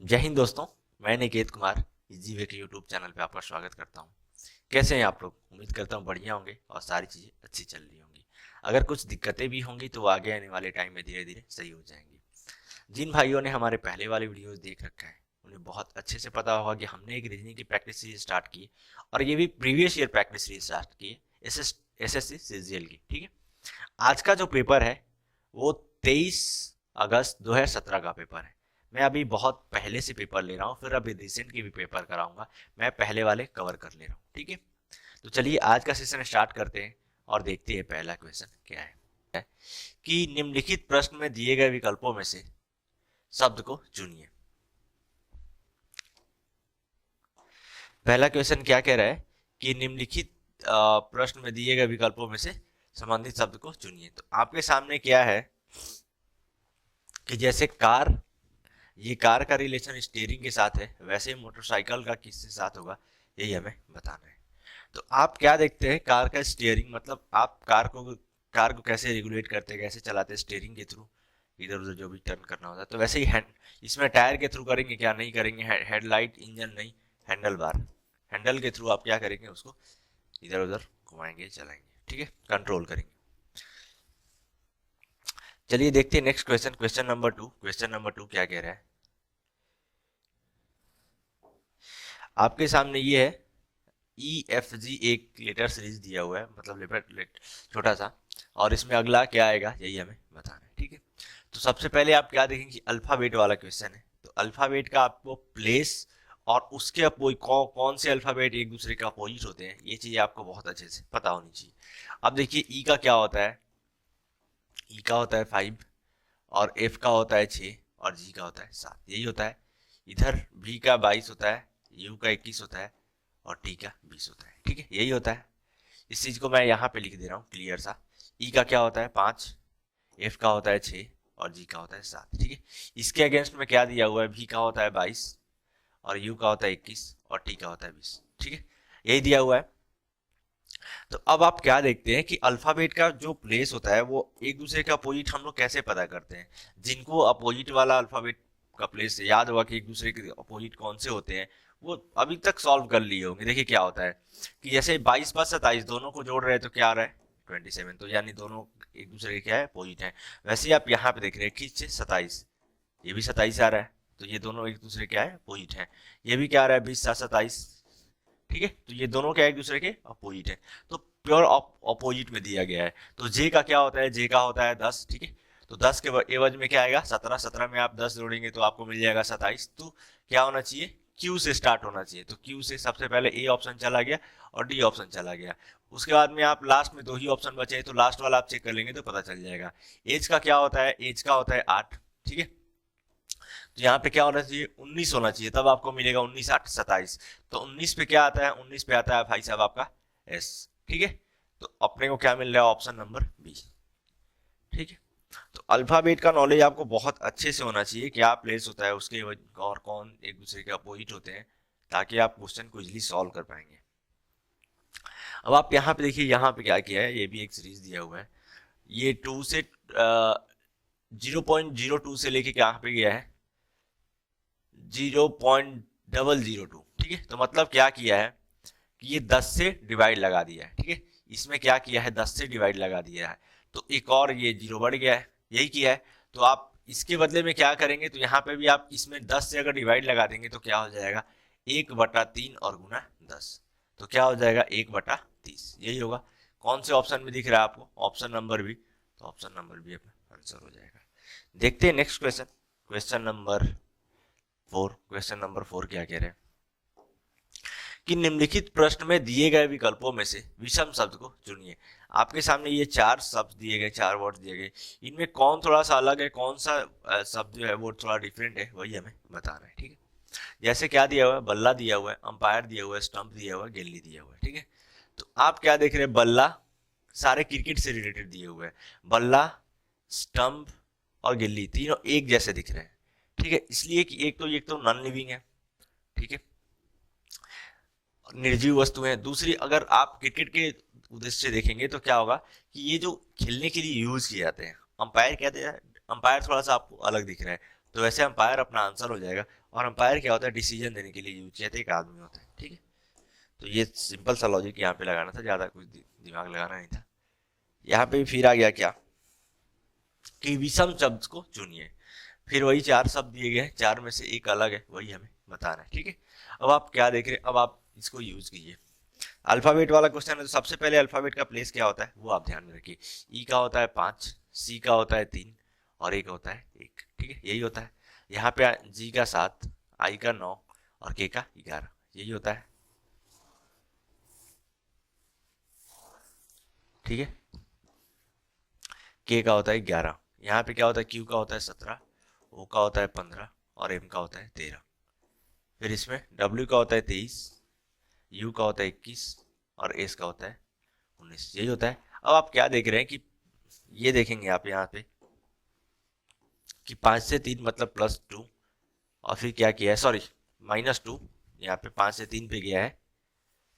जय हिंद दोस्तों। मैं निकेत कुमार इजी वे के यूट्यूब चैनल पे आपका स्वागत करता हूँ। कैसे हैं आप लोग? उम्मीद करता हूँ बढ़िया होंगे और सारी चीज़ें अच्छी चल रही होंगी। अगर कुछ दिक्कतें भी होंगी तो वो आगे आने वाले टाइम में धीरे धीरे सही हो जाएंगी। जिन भाइयों ने हमारे पहले वाले वीडियोस देख रखा है उन्हें बहुत अच्छे से पता होगा कि हमने एक रीजनिंग की प्रैक्टिस सीरीज स्टार्ट की और ये भी previous year practice series start की है एसएससी सीजीएल की। ठीक है, आज का जो पेपर है वो 23 अगस्त 2017 का पेपर है। मैं अभी बहुत पहले से पेपर ले रहा हूँ, फिर अभी रिसेंट की भी पेपर कराऊंगा। मैं पहले वाले कवर कर ले रहा हूँ। ठीक है, तो चलिए आज का सेशन स्टार्ट करते हैं और देखते हैं पहला क्वेश्चन क्या है कि निम्नलिखित प्रश्न में दिए गए विकल्पों में से शब्द को चुनिए। पहला क्वेश्चन क्या कह रहा है कि निम्नलिखित प्रश्न में दिए गए विकल्पों में से संबंधित शब्द को चुनिए। तो आपके सामने क्या है कि जैसे कार, ये कार का रिलेशन स्टीयरिंग के साथ है, वैसे ही मोटरसाइकिल का किसके साथ होगा यही हमें बताना है। तो आप क्या देखते हैं, कार का स्टीयरिंग मतलब आप कार को कैसे रेगुलेट करते हैं, कैसे चलाते हैं? स्टीयरिंग के थ्रू, इधर उधर जो भी टर्न करना होता है। तो वैसे ही हैंड, इसमें टायर के थ्रू करेंगे क्या? नहीं करेंगे। हेडलाइट, इंजन नहीं, हैंडल बार, हैंडल के थ्रू आप क्या करेंगे? उसको इधर उधर घुमाएंगे, चलाएंगे। ठीक है, कंट्रोल करेंगे। चलिए देखते हैं next question, question number 2। Question number 2 क्या कह रहा है? आपके सामने ये है EFG, एक लेटर सीरीज दिया हुआ है, मतलब छोटा सा, और इसमें अगला क्या आएगा यही हमें बताना है। ठीक है, तो सबसे पहले आप क्या देखेंगे कि अल्फाबेट वाला क्वेश्चन है। तो अल्फाबेट का आपको प्लेस और उसके कौन से अल्फाबेट एक दूसरे के अपोजिट होते हैं, ये चीज आपको बहुत अच्छे से पता होनी चाहिए। अब देखिए ई का क्या होता है, ई का होता है 5, और एफ का होता है 6, और जी का होता है 7, यही होता है। इधर भी का 22 होता है, यू का 21 होता है, और टी का 20 होता है। ठीक है, यही होता है। इस चीज को मैं यहाँ पे लिख दे रहा हूँ क्लियर सा। ई का क्या होता है 5, एफ का होता है 6, और जी का होता है 7। ठीक है, इसके अगेंस्ट में क्या दिया हुआ है, भी का होता है 22, और यू का होता है 21, और टी का होता है 20। ठीक है, यही दिया हुआ है। तो अब आप क्या देखते हैं कि अल्फाबेट का जो प्लेस होता है वो एक दूसरे का अपोजिट हम लोग कैसे पता करते हैं? जिनको अपोजिट वाला अल्फाबेट का प्लेस याद होगा कि एक दूसरे के अपोजिट कौन से होते हैं, वो अभी तक सॉल्व कर लिए होंगे। देखिए क्या होता है कि जैसे 22 पर 27 दोनों को जोड़ रहे हैं तो क्या आ रहा है 27, तो यानी दोनों एक दूसरे के क्या है, अपोजिट है। वैसे ही आप यहाँ पे देख रहे हैं कि 27, ये भी 27 आ रहा है, तो ये दोनों एक दूसरे क्या है, अपोजिट है। ये भी क्या आ रहा है 20 7 27। ठीक है, तो ये दोनों क्या एक दूसरे के अपोजिट है, तो प्योर अपोजिट में दिया गया है। तो जे का क्या होता है, जे का होता है 10। ठीक है, तो 10 के एवज में क्या आएगा 17, 17 में आप 10 जोड़ेंगे तो आपको मिल जाएगा 27। तो क्या होना चाहिए, क्यू से स्टार्ट होना चाहिए। तो क्यू से सबसे पहले ए ऑप्शन चला गया और डी ऑप्शन चला गया। उसके बाद में आप लास्ट में 2 ही ऑप्शन बचे हैं, तो लास्ट वाला आप चेक कर लेंगे तो पता चल जाएगा। एज का क्या होता है, एज का होता है 8। ठीक है, तो यहाँ पे क्या होना चाहिए 19 होना चाहिए, तब आपको मिलेगा 19 8 27। तो 19 पे क्या आता है, 19 पे आता है भाई साहब आपका एस। ठीक है, तो अपने को क्या मिल रहा है, ऑप्शन नंबर बी। ठीक है, तो अल्फाबेट का नॉलेज आपको बहुत अच्छे से होना चाहिए, क्या प्लेस होता है उसके और कौन एक दूसरे के अपोजिट होते हैं, ताकि आप क्वेश्चन को इजिली सॉल्व कर पाएंगे। अब आप यहाँ पे देखिए, यहाँ पे क्या किया है, ये भी एक सीरीज दिया हुआ है। ये 2 से 0.02 से लेके कहाँ पे गया है 0.002। ठीक है, तो मतलब क्या किया है कि ये 10 से डिवाइड लगा दिया है। ठीक है, इसमें क्या किया है 10 से डिवाइड लगा दिया है, तो एक और ये जीरो बढ़ गया है, यही किया है। तो आप इसके बदले में क्या करेंगे, तो यहाँ पे भी आप इसमें 10 से अगर डिवाइड लगा देंगे तो क्या हो जाएगा 1/3 और गुना 10, तो क्या हो जाएगा 1/30, यही होगा। कौन से ऑप्शन में दिख रहा है आपको, ऑप्शन नंबर बी, तो ऑप्शन नंबर बी अपना आंसर हो जाएगा। देखते हैं next question, question number 4। Question number 4 क्या कह रहे हैं कि निम्नलिखित प्रश्न में दिए गए विकल्पों में से विषम शब्द को चुनिए। आपके सामने ये 4 शब्द दिए गए, 4 वर्ड दिए गए, इनमें कौन थोड़ा सा अलग है, कौन सा शब्द जो है वो थोड़ा डिफरेंट है, वही हमें बताना है। ठीक है, जैसे क्या दिया हुआ है, बल्ला दिया हुआ है, अंपायर दिया हुआ है, स्टंप दिया हुआ है, गिल्ली दिया हुआ है। ठीक है, तो आप क्या देख रहे हैं, बल्ला सारे क्रिकेट से रिलेटेड दिए हुए हैं, बल्ला, स्टंप और गिल्ली तीनों एक जैसे दिख रहे हैं। ठीक है, इसलिए कि एक तो नॉन लिविंग है। ठीक है, निर्जीव वस्तुएं। दूसरी, अगर आप क्रिकेट के उद्देश्य से देखेंगे तो क्या होगा कि ये जो खेलने के लिए यूज किए जाते हैं, अंपायर कहते हैं, अंपायर थोड़ा सा आपको अलग दिख रहा है, तो वैसे अंपायर अपना आंसर हो जाएगा। और अंपायर क्या होता है, डिसीजन देने के लिए यूज किया था, एक आदमी होता है, ठीक है। तो ये सिंपल सा लॉजिक यहाँ पे लगाना था, ज्यादा कुछ दिमाग लगाना नहीं था। यहाँ पे फिर आ गया क्या कि विषम शब्द को चुनिए। फिर वही चार शब्द दिए गए हैं, चार में से एक अलग है, वही हमें बताना है, ठीक है। अब आप क्या देख रहे हैं, अब आप इसको यूज कीजिए। अल्फाबेट वाला क्वेश्चन है, तो सबसे पहले अल्फाबेट का प्लेस क्या होता है वो आप ध्यान में रखिए। ई का होता है 5, सी का होता है 3 और ए का होता है 1, ठीक है, यही होता है। यहाँ पे जी का 7, आई का 9 और के का 11, यही होता है, ठीक है। के का होता है 11, यहाँ पे क्या होता है, क्यू का होता है 17, ओ का होता है 15 और एम का होता है 13। फिर इसमें डब्ल्यू का होता है 23, यू का होता है 21 और एस का होता है 19, यही होता है। अब आप क्या देख रहे हैं कि ये देखेंगे आप यहाँ पे कि 5 से 3 मतलब +2 और फिर क्या किया है, सॉरी -2, यहाँ पे 5 से 3 पे गया है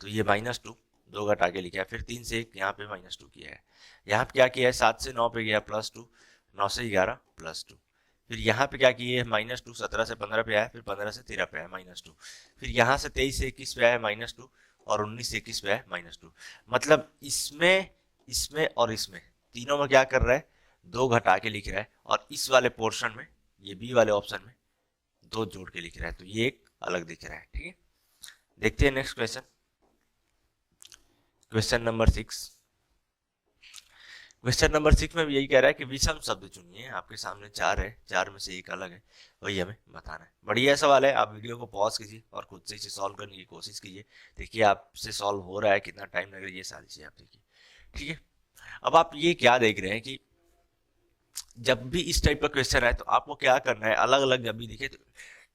तो ये -2, 2 घटा के लिखा है। फिर 3 से 1 यहाँ पे -2 किया है। यहाँ पे क्या किया है, 7 से 9 पे गया +2, 9 से 11 +2। फिर यहाँ पे क्या किया है, -2, 17 से 15 पे आया, फिर 15 से 13 पे आया -2। फिर यहाँ से 23 से 21 पे आया -2 और 19 से 21 पे आया -2। मतलब इसमें इसमें और इसमें तीनों में क्या कर रहा है, 2 घटा के लिख रहा है, और इस वाले पोर्शन में, ये बी वाले ऑप्शन में 2 जोड़ के लिख रहा है, तो ये एक अलग दिख रहा है, ठीक है। देखते हैं next question, question number 6। Question number 6 में भी यही कह रहा है कि विषम शब्द चुनिए। आपके सामने 4 है, 4 में से एक अलग है, वही हमें बताना है। बढ़िया सवाल है, आप वीडियो को पॉज कीजिए और खुद से इसे सॉल्व करने की कोशिश कीजिए। देखिए आपसे सॉल्व हो रहा है, कितना टाइम लग रहा है, ये सारी चीजें आप देखिए, ठीक है। अब आप ये क्या देख रहे हैं कि जब भी इस टाइप का क्वेश्चन है तो आपको क्या करना है, अलग अलग जब भी दिखे तो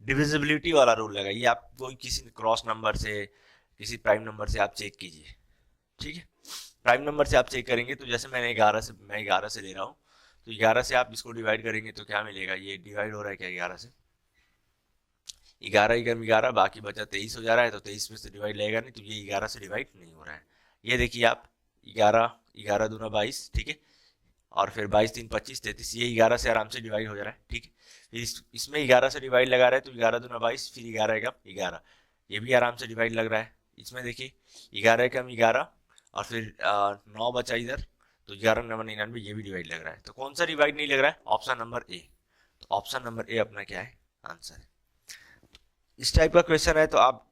डिविजिबिलिटी वाला रूल लगाइए। आप कोई किसी क्रॉस नंबर से, किसी प्राइम नंबर से आप चेक कीजिए, ठीक है। प्राइम नंबर से आप चेक करेंगे तो जैसे मैं 11 से ले रहा हूँ, तो 11 से आप इसको डिवाइड करेंगे तो क्या मिलेगा, ये डिवाइड हो रहा है क्या 11 से, 11 एकम 11, बाकी बचा 23 हो जा रहा है, तो 23 में से डिवाइड लगेगा नहीं, तो ये 11 से डिवाइड नहीं हो रहा है। ये देखिए आप 11, 11 दूना 22, ठीक है, और फिर 22 3 25 33, ये 11 से आराम से डिवाइड हो जा रहा है, ठीक है। फिर इसमें 11 से डिवाइड लगा रहा है, तो 11 दूना 22, फिर 11 एकम 11, ये भी आराम से डिवाइड लग रहा है। इसमें देखिए 11 एकम 11 और फिर 9 बचा इधर, तो 11 9 99, ये भी डिवाइड लग रहा है। तो कौन सा डिवाइड नहीं लग रहा है, ऑप्शन नंबर ए। तो ऑप्शन नंबर ए अपना क्या है, आंसर है। इस टाइप का क्वेश्चन है तो आप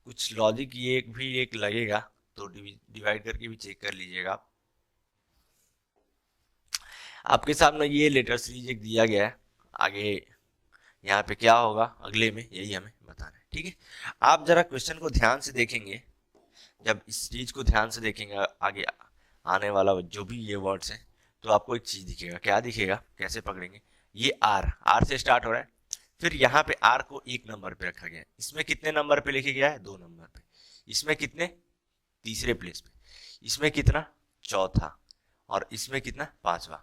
कुछ लॉजिक ये भी एक लगेगा, तो डिवाइड करके भी चेक कर लीजिएगा आप। आपके सामने ये लेटर सीरीज एक दिया गया है, आगे यहाँ पे क्या होगा अगले में, यही हमें बताना है, ठीक है। आप जरा क्वेश्चन को ध्यान से देखेंगे, जब इस चीज को ध्यान से देखेंगे आगे आने वाला जो भी ये वर्ड्स हैं, तो आपको एक चीज दिखेगा। क्या दिखेगा, कैसे पकड़ेंगे, ये आर से स्टार्ट हो रहा है, फिर यहाँ पे आर को 1 नंबर पे रखा गया है। इसमें कितने नंबर पे लिखे गया है, 2 नंबर पे। इसमें कितने, तीसरे प्लेस पे। इसमें कितना, चौथा, और इसमें कितना, 5वां।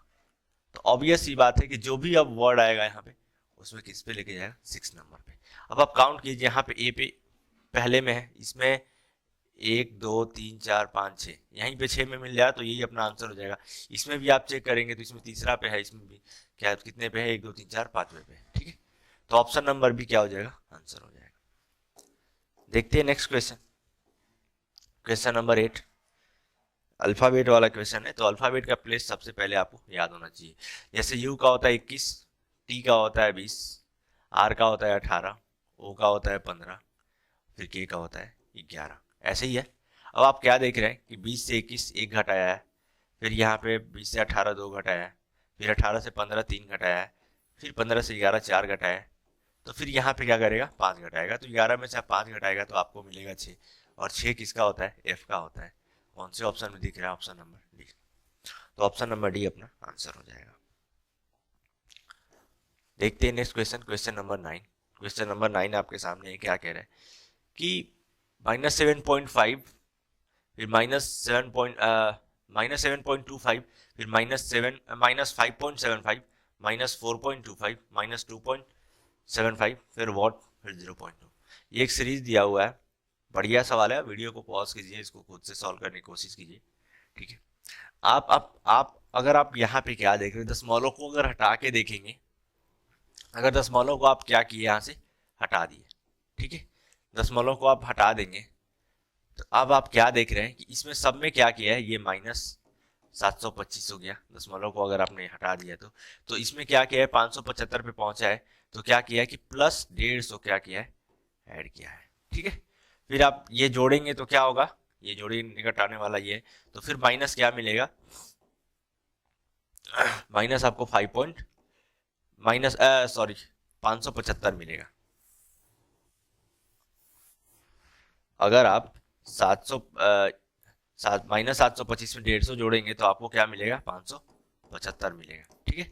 तो ऑब्वियस ही बात है कि जो भी अब वर्ड आएगा यहाँ पे, उसमें किस पे लेके जाएगा, 6 नंबर पे। अब आप काउंट कीजिए, यहाँ पे ए पे पहले में है, इसमें 1 2 3 4 5 6, यहीं पे 6 में मिल जाए तो यही अपना आंसर हो जाएगा। इसमें भी आप चेक करेंगे तो इसमें तीसरा पे है, इसमें भी क्या कितने पे है, 1 2 3 4 5वें पे है, ठीक है। तो ऑप्शन नंबर भी क्या हो जाएगा, आंसर हो जाएगा। देखते हैं next question, question number 8। Alphabet वाला क्वेश्चन है, तो अल्फाबेट का प्लेस सबसे पहले आपको याद होना चाहिए। जैसे यू का होता है 21, टी का होता है 20, आर का होता है 18, ओ का होता है 15, फिर के का होता है 11, ऐसे ही है। अब आप क्या देख रहे हैं कि 20 से 21 1 घटाया है, फिर यहाँ पे 20 से 18 2 घटाया है, फिर 18 से 15 3 घटाया है, फिर 15 से 11 4 घटाया है, तो फिर यहाँ पे क्या करेगा, 5 घटाएगा। तो 11 में से आप 5 घटाएगा तो आपको मिलेगा 6, और 6 किसका होता है, एफ का होता है। कौन से ऑप्शन में दिख रहा है, ऑप्शन नंबर डी। तो ऑप्शन नंबर डी अपना आंसर हो जाएगा। देखते हैं next question, question number 9। Question number 9 आपके सामने क्या कह रहा है कि -7.5, फिर -7.25, फिर -5.75, -4.25, -2.75, फिर वॉट, फिर 0.2। ये एक सीरीज दिया हुआ है, बढ़िया सवाल है। वीडियो को पॉज कीजिए, इसको खुद से सॉल्व करने की कोशिश कीजिए, ठीक है। आप अगर आप यहाँ पे क्या देख रहे हैं, दशमलव को अगर हटा के देखेंगे, अगर दशमलव को आप क्या किए, यहाँ से हटा दिए, ठीक है, दशमलव को आप हटा देंगे तो अब आप क्या देख रहे हैं कि इसमें सब में क्या किया है, ये -725 हो गया, दशमलव को अगर आपने हटा दिया तो इसमें क्या किया है 575 पे पहुंचा है, तो क्या किया है कि +150 क्या किया है, ऐड किया है, ठीक है। फिर आप ये जोड़ेंगे तो क्या होगा, ये जोड़ेंगे घटाने वाला ये है, तो फिर माइनस क्या मिलेगा, माइनस आपको 5 पॉइंट माइनस सॉरी 575 मिलेगा। अगर आप 700 -725 में 150 जोड़ेंगे तो आपको क्या मिलेगा, 575 मिलेगा, ठीक है।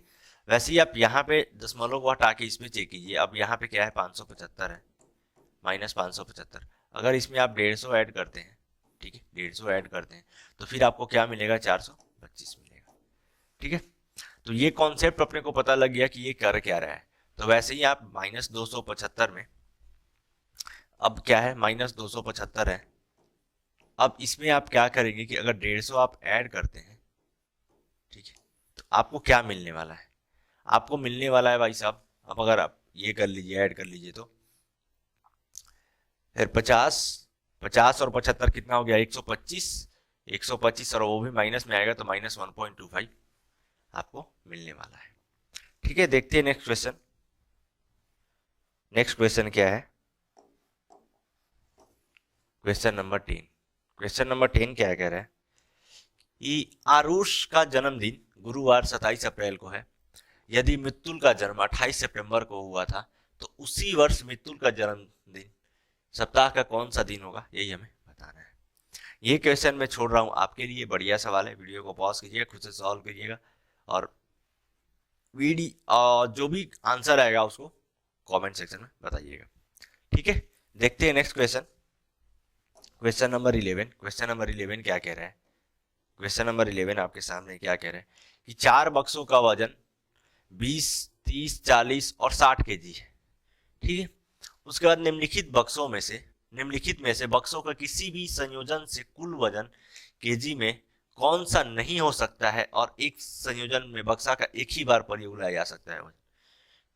वैसे ही आप यहाँ पे दशमलव को हटा के इसमें चेक कीजिए, अब यहाँ पे क्या है 575 है, -575, अगर इसमें आप 150 ऐड करते हैं, ठीक है, 150 ऐड करते हैं तो फिर आपको क्या मिलेगा, 425 मिलेगा, ठीक है। तो ये कॉन्सेप्ट अपने को पता लग गया कि ये कर क्या रहा है। तो वैसे ही आप -275 में अब क्या है, -275 है, अब इसमें आप क्या करेंगे कि अगर 150 आप ऐड करते हैं, ठीक है, तो आपको क्या मिलने वाला है, आपको मिलने वाला है भाई साहब, अब अगर आप ये कर लीजिए, ऐड कर लीजिए तो फिर 50 और 75 कितना हो गया, 125 और वो भी माइनस में आएगा तो -1.25 आपको मिलने वाला है, ठीक है। देखते हैं नेक्स्ट क्वेश्चन। नेक्स्ट क्वेश्चन क्या है, क्वेश्चन नंबर 10। क्वेश्चन नंबर 10 क्या कह रहा है कि आरुष का जन्मदिन गुरुवार 27 अप्रैल को है, यदि मित्तुल का जन्म 28 सितंबर को हुआ था तो उसी वर्ष मित्तुल का जन्मदिन सप्ताह का कौन सा दिन होगा, यही हमें बताना है। ये क्वेश्चन मैं छोड़ रहा हूँ आपके लिए, बढ़िया सवाल है, वीडियो को पॉज कीजिएगा, खुद से सॉल्व कीजिएगा और वीडियो जो भी आंसर आएगा उसको कमेंट सेक्शन में बताइएगा, ठीक है। देखते हैं next question, question number 11। Question number 11 क्या कह रहा है, क्वेश्चन नंबर 11 आपके सामने क्या कह रहा है कि 4 बक्सों का वजन 20, 30, 40 और 60 केजी है, ठीक है। उसके बाद निम्नलिखित में से बक्सों का किसी भी संयोजन से कुल वजन केजी में कौन सा नहीं हो सकता है और एक संयोजन में बक्सा का एक ही बार प्रयोग लाया जा सकता है,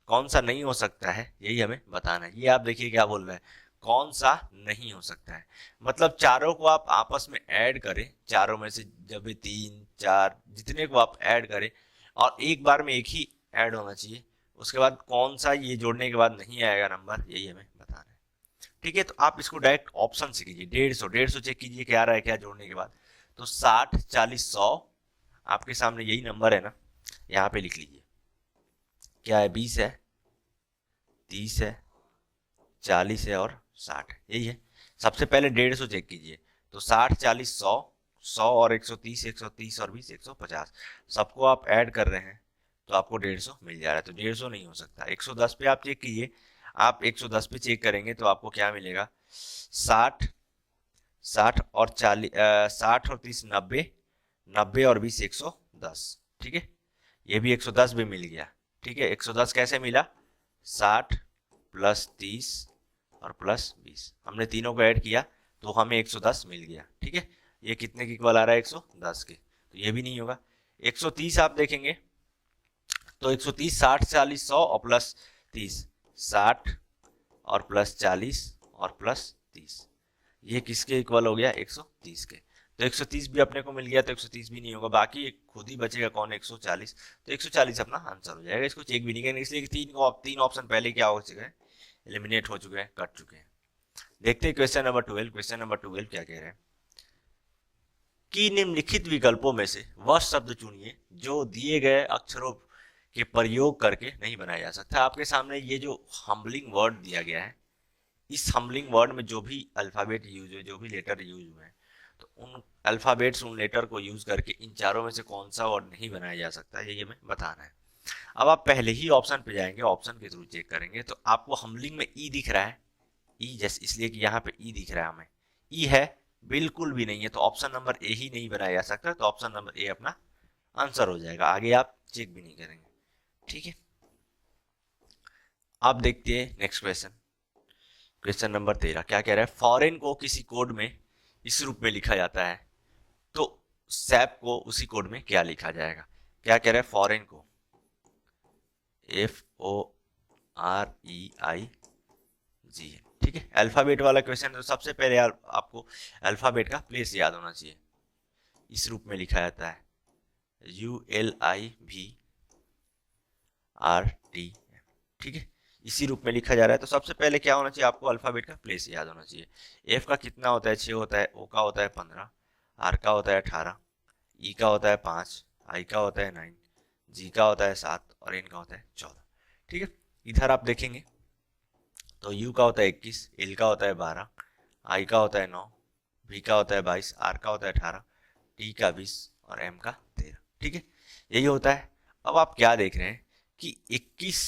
कौन सा नहीं हो सकता है यही हमें बताना है। ये आप देखिए क्या बोल रहा है, कौन सा नहीं हो सकता है, मतलब चारों को आप आपस में ऐड करें, चारों में से जब भी 3, 4 जितने को आप ऐड करें और एक बार में एक ही ऐड होना चाहिए, उसके बाद कौन सा ये जोड़ने के बाद नहीं आएगा नंबर, यही हमें बताना है, ठीक है। तो आप इसको डायरेक्ट ऑप्शन से कीजिए, 150 चेक कीजिए क्या आ रहा है, क्या जोड़ने के बाद, तो 60, 40, 100 आपके सामने यही नंबर है ना, यहाँ पे लिख लीजिए क्या है, 20 है, 30 है, 40 है और 60 है, यही है। सबसे पहले 150 चेक कीजिए, तो 60, 40, 100, 100 और 130, 130 और 20, 150, सबको आप ऐड कर रहे हैं तो आपको 150 मिल जा रहा है, तो 150 नहीं हो सकता। 110 पे आप चेक कीजिए, आप 110 पे चेक करेंगे तो आपको क्या मिलेगा, 60, 60 और 40, 60 और 30 90, 90 और 20 110, ठीक है। ये भी 110 भी मिल गया, ठीक है। 110 कैसे मिला, 60 + 30 और +20, हमने तीनों को ऐड किया तो हमें 110 मिल गया, ठीक है। ये कितने की इक्वल आ रहा है, 110 के, तो ये भी नहीं होगा। 130 आप देखेंगे तो 130 60, 40, 100 और +30, 60 और +40 और +30, ये किसके इक्वल हो गया, 130 के, तो 130 भी अपने को मिल गया, तो 130 भी नहीं होगा, बाकी खुद ही बचेगा कौन, 140, तो 140 अपना आंसर हो जाएगा। इसको चेक भी नहीं करेंगे इसलिए कि तीन ऑप्शन पहले क्या हो चुके हैं, एलिमिनेट हो चुके हैं, कट चुके हैं। देखते हैं क्वेश्चन नंबर 12। क्वेश्चन नंबर 12 क्या कह रहे हैं कि निम्नलिखित विकल्पों में से वह शब्द चुनिए जो दिए गए अक्षरों के प्रयोग करके नहीं बनाया जा सकता। आपके सामने ये जो हम्बलिंग वर्ड दिया गया है, इस हम्बलिंग वर्ड में जो भी अल्फाबेट यूज हुए, जो भी लेटर यूज हुए हैं, तो उन अल्फाबेट्स, उन लेटर को यूज करके इन चारों में से कौन सा वर्ड नहीं बनाया जा सकता, ये हमें बताना है। अब आप पहले ही ऑप्शन पे जाएंगे, ऑप्शन के थ्रू चेक करेंगे, तो आपको हम्बलिंग में ई दिख रहा है, ई जैसे इसलिए कि यहाँ पे ई दिख रहा है, हमें ई है, बिल्कुल भी नहीं है, तो ऑप्शन नंबर ए ही नहीं बनाया जा सकता, तो ऑप्शन नंबर ए अपना आंसर हो जाएगा, आगे आप चेक भी नहीं करेंगे, ठीक है। आप देखते हैं नेक्स्ट क्वेश्चन, क्वेश्चन नंबर 13 क्या कह रहा है, फॉरेन को किसी कोड में इस रूप में लिखा जाता है तो सैप को उसी कोड में क्या लिखा जाएगा। क्या कह रहा है, फॉरेन को FOREIGN जी है। ठीक है, अल्फाबेट वाला क्वेश्चन तो सबसे पहले यार आपको अल्फाबेट का प्लेस याद होना चाहिए। इस रूप में लिखा जाता है ULIVRTM। ठीक है, इसी रूप में लिखा जा रहा है। तो सबसे पहले क्या होना चाहिए आपको, अल्फाबेट का प्लेस याद होना चाहिए। एफ का कितना होता है, 6 होता है। ओ का होता है 15, आर का होता है 18, ई का होता है 5, आई का होता है 9, जी का होता है 7 और एन का होता है 14। ठीक है, इधर आप देखेंगे तो यू का होता है 21, एल का होता है 12, आई का होता है 9, वी का होता है 22, आर का होता है 18, टी का 20 और एम का 13। ठीक है, यही होता है। अब आप क्या देख रहे हैं कि 21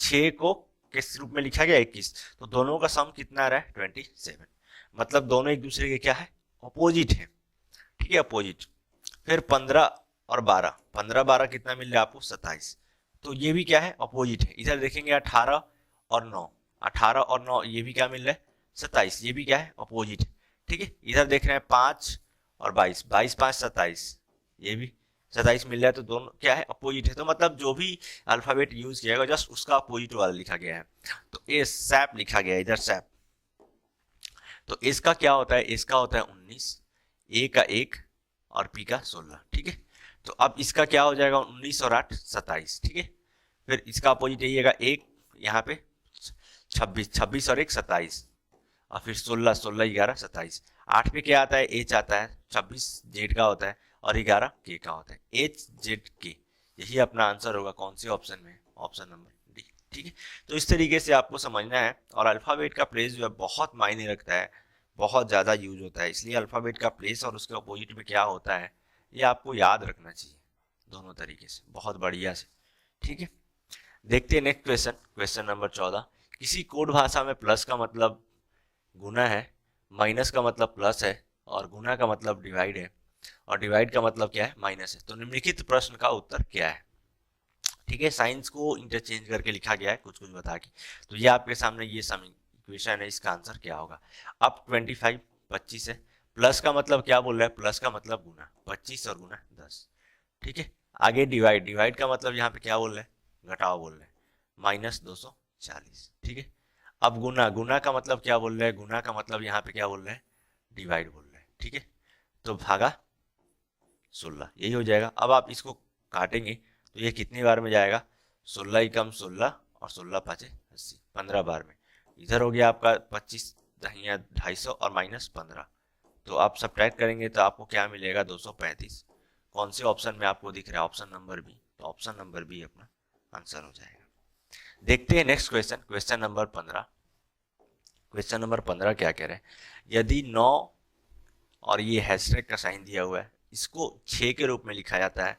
6 को किस रूप में लिखा गया 21, तो दोनों का सम कितना आ रहा है 27। मतलब दोनों एक दूसरे के क्या है, अपोजिट है। ठीक है, अपोजिट। फिर 15 और 12, 15 12 कितना मिल रहा है आपको 27, तो ये भी क्या है, अपोजिट है। इधर देखेंगे 18 और 9, 18 और 9 ये भी क्या मिल रहा है 27, ये भी क्या है, अपोजिट है। ठीक है, इधर देख रहे हैं 5 और 22, 22 5 27, ये भी 27 मिल रहा है। तो दोनों क्या है, अपोजिट है। तो मतलब जो भी अल्फाबेट यूज किया गया जस्ट उसका अपोजिट वाला लिखा गया है। तो ए सैप लिखा गया है इधर, सैप। तो इसका क्या होता है, इसका होता है 19, ए का 1 और पी का 16। ठीक है, तो अब इसका क्या हो जाएगा, 19 और 8 27। ठीक है, फिर इसका अपोजिट यही है, एक यहाँ पे 26, 26 और 1 27, और फिर 16 16 11 27। 8 पे क्या आता है, एच आता है, 26 जेड का होता है और 11 के का होता है, एच जेड के। यही अपना आंसर होगा कौन से ऑप्शन में, ऑप्शन नंबर डी। ठीक है, तो इस तरीके से आपको समझना है। और अल्फाबेट का प्लेस जो है बहुत मायने रखता है, बहुत ज़्यादा यूज होता है। इसलिए अल्फाबेट का प्लेस और उसके अपोजिट में क्या होता है ये आपको याद रखना चाहिए दोनों तरीके से, बहुत बढ़िया से। ठीक है, देखते हैं नेक्स्ट क्वेश्चन, क्वेश्चन नंबर 14। किसी कोड भाषा में प्लस का मतलब गुना है, माइनस का मतलब प्लस है और गुना का मतलब डिवाइड है, और डिवाइड का मतलब क्या है, माइनस है। तो निम्नलिखित प्रश्न का उत्तर क्या है। ठीक है, साइंस को इंटरचेंज करके लिखा गया है कुछ कुछ बता के। तो ये आपके सामने ये सम इक्वेशन है, इसका आंसर क्या होगा। अब 25 25 है, प्लस का मतलब क्या बोल रहा है, प्लस का मतलब गुना, 25 और गुना 10। ठीक है, आगे डिवाइड, डिवाइड का मतलब यहाँ पे क्या बोल रहे हैं, घटाओ बोल रहे हैं, माइनस 240। ठीक है, अब गुना, गुना का मतलब क्या बोल रहे हैं, गुना का मतलब यहाँ पे क्या बोल रहे हैं, डिवाइड बोल रहे हैं। ठीक है, तो भागा 16 यही हो जाएगा। अब आप इसको काटेंगे तो ये कितनी बार में जाएगा, 16 ही कम 16 और 16 पाँचे 80, 15 बार में। इधर हो गया आपका 25 दहिया 250 और माइनस 15, तो आप सब्ट्रैक्ट करेंगे तो आपको क्या मिलेगा 235। कौन से ऑप्शन में आपको दिख रहा है, ऑप्शन नंबर बी। तो ऑप्शन नंबर बी अपना आंसर हो जाएगा। देखते हैं next question, question number 15। Question number 15 क्या कह रहे हैं, यदि 9 और ये हैशटैग का साइन दिया हुआ है, इसको 6 के रूप में लिखा जाता है,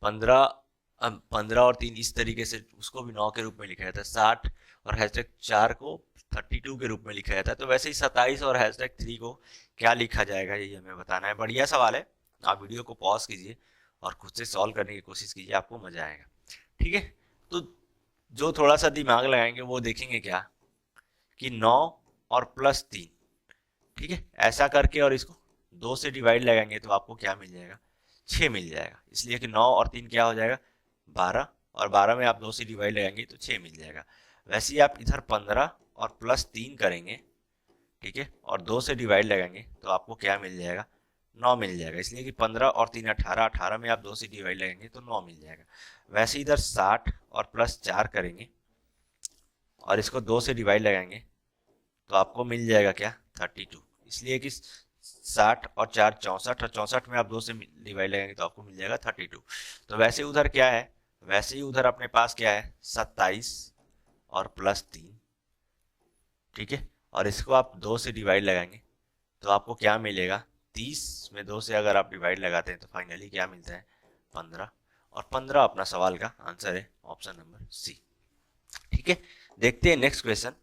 15 15 और 3 इस तरीके से उसको भी 9 के रूप में लिखा जाता है, 60 और हैशटैग 4 को 32 के रूप में लिखा जाता है। तो वैसे ही 27 और हैशटैग 3 को क्या लिखा जाएगा, यही हमें बताना है। बढ़िया सवाल है, आप वीडियो को पॉज कीजिए और खुद से सॉल्व करने की कोशिश कीजिए, आपको मजा आएगा। ठीक है, तो जो थोड़ा सा दिमाग लगाएंगे वो देखेंगे क्या कि 9 और प्लस 3, ठीक है, ऐसा करके और इसको 2 से डिवाइड लगाएंगे तो आपको क्या मिल जाएगा, 6 मिल जाएगा। इसलिए कि 9 और 3 क्या हो जाएगा 12, और 12 में आप 2 से डिवाइड लगाएंगे तो 6 मिल जाएगा। वैसे ही आप इधर 15 और प्लस 3 करेंगे, ठीक है, और 2 से डिवाइड लगाएंगे तो आपको क्या मिल जाएगा, 9 मिल जाएगा। इसलिए कि 15 और 3 18, 18 में आप 2 से डिवाइड लगाएंगे तो 9 मिल जाएगा। वैसे इधर 60 और प्लस 4 करेंगे और इसको 2 से डिवाइड लगाएंगे तो आपको मिल जाएगा क्या 32। इसलिए कि 60 और 4 64, और 64 में आप 2 से डिवाइड लगाएंगे तो आपको मिल जाएगा 32। तो वैसे उधर क्या है, वैसे ही उधर अपने पास क्या है 27 और प्लस 3, ठीक है, और इसको आप 2 से डिवाइड लगाएंगे तो आपको क्या मिलेगा, 30 में 2 से अगर आप डिवाइड लगाते हैं तो फाइनली क्या मिलता है 15, और 15 अपना सवाल का आंसर है, ऑप्शन नंबर सी। ठीक है, देखते हैं next question,